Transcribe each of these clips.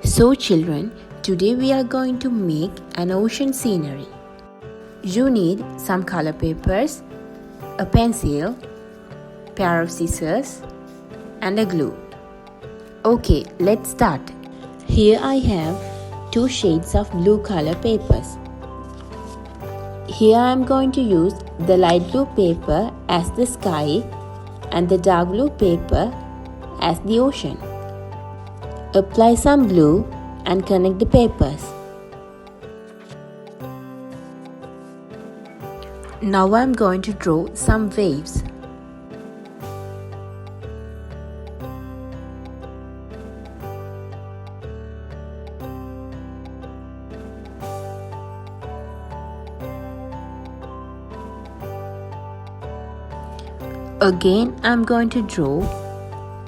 So children, today we are going to make an ocean scenery. You need some color papers, a pencil, pair of scissors and a glue. Okay, let's start. Here I have two shades of blue color papers. Here I am going to use the light blue paper as the sky and the dark blue paper as the ocean. Apply some glue and connect the papers. Now I am going to draw some waves. Again I am going to draw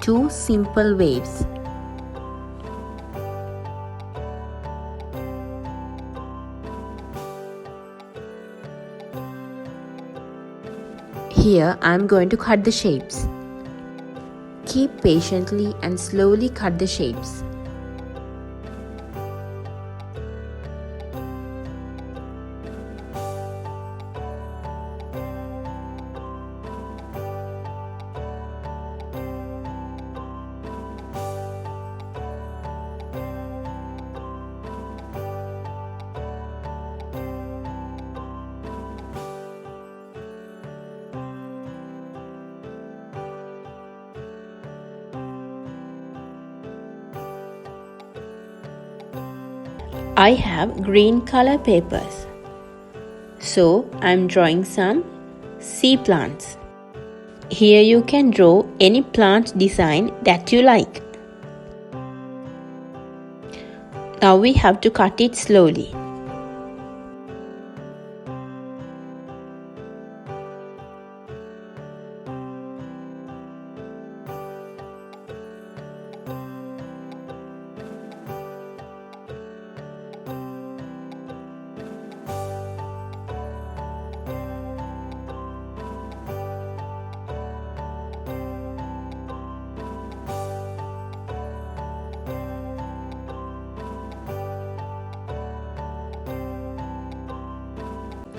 two simple waves. Here I am going to cut the shapes. Keep patiently and slowly cut the shapes. I have green color papers. So I am drawing some sea plants. Here you can draw any plant design that you like. Now we have to cut it slowly.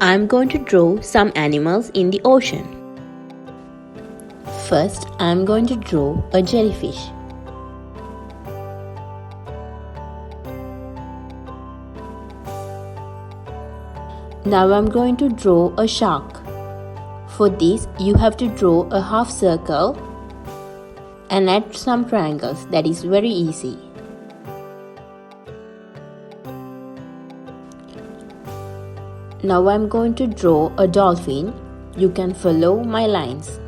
I am going to draw some animals in the ocean. First, I am going to draw a jellyfish. Now I am going to draw a shark. For this, you have to draw a half circle and add some triangles. That is very easy. Now I am going to draw a dolphin. You can follow my lines.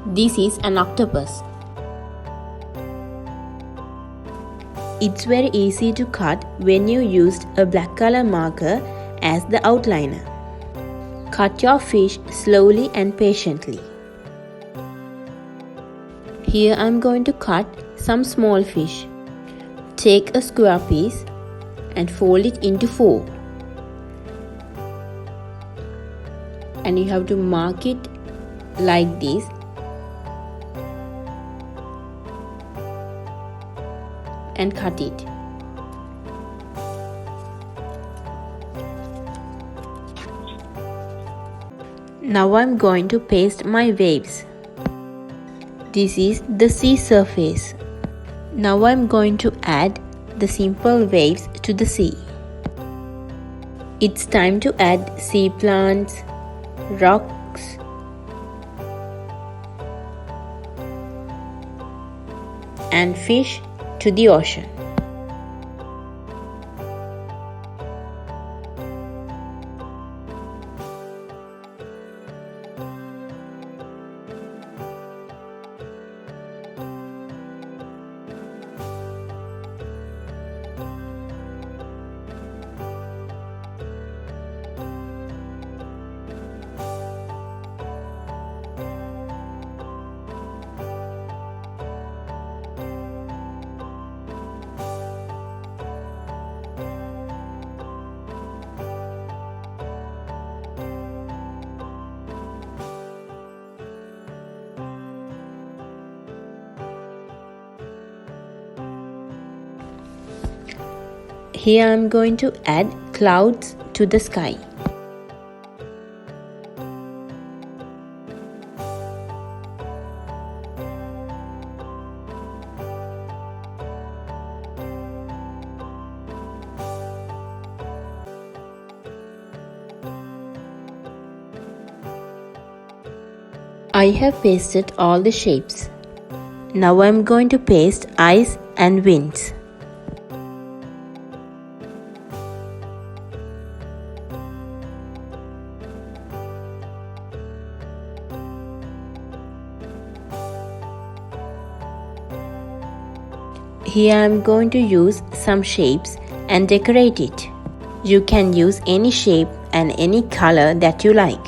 This is an octopus. It's very easy to cut when you used a black color marker as the outliner. Cut your fish slowly and patiently. Here I am going to cut some small fish. Take a square piece and fold it into 4. And you have to mark it like this. And cut it. Now I am going to paste my waves. This is the sea surface. Now I am going to add the simple waves to the sea. It's time to add sea plants, rocks, and fish to the ocean. Here I am going to add clouds to the sky. I have pasted all the shapes. Now I am going to paste eyes and wings. Here I am going to use some shapes and decorate it. You can use any shape and any color that you like.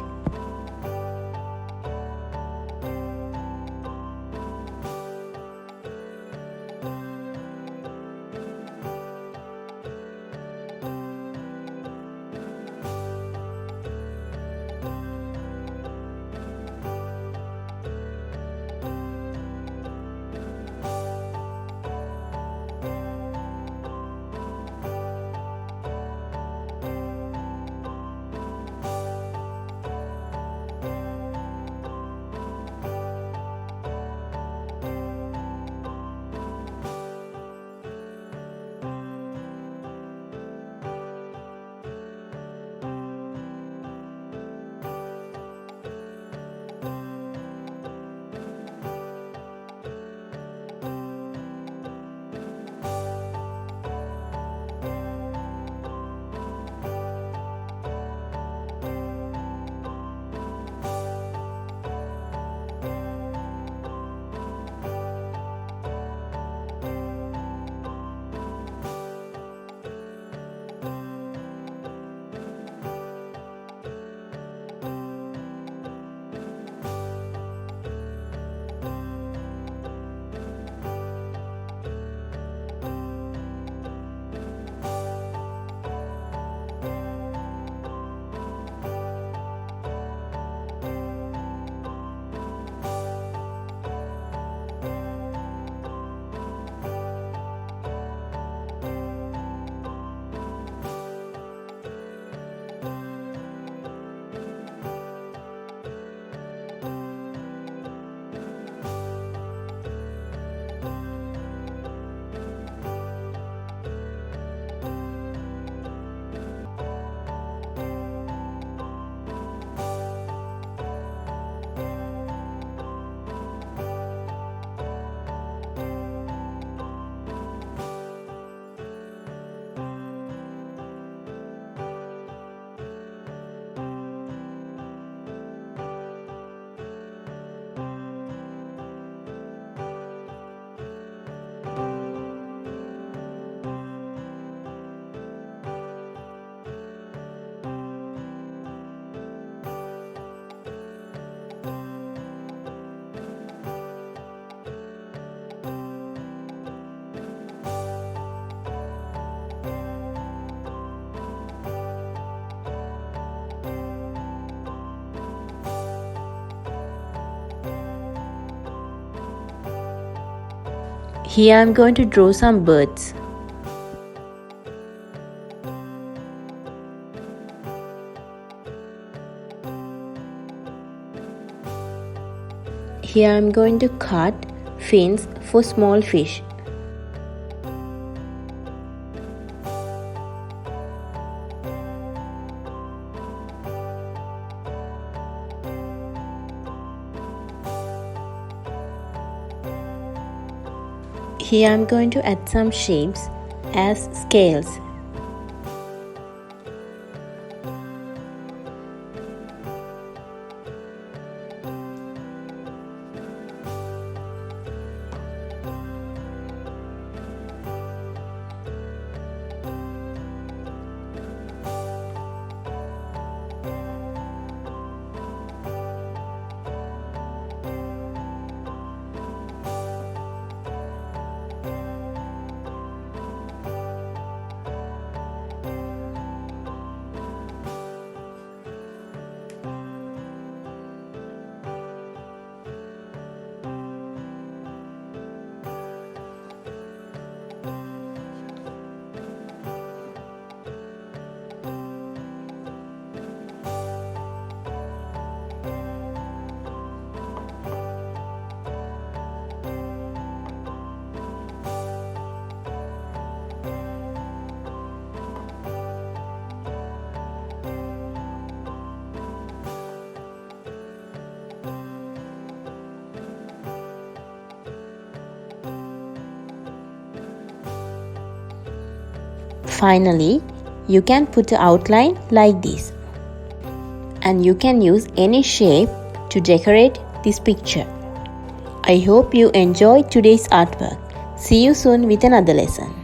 Here I am going to draw some birds. Here I am going to cut fins for small fish. Here I am going to add some shapes as scales. Finally, you can put an outline like this. And you can use any shape to decorate this picture. I hope you enjoyed today's artwork. See you soon with another lesson.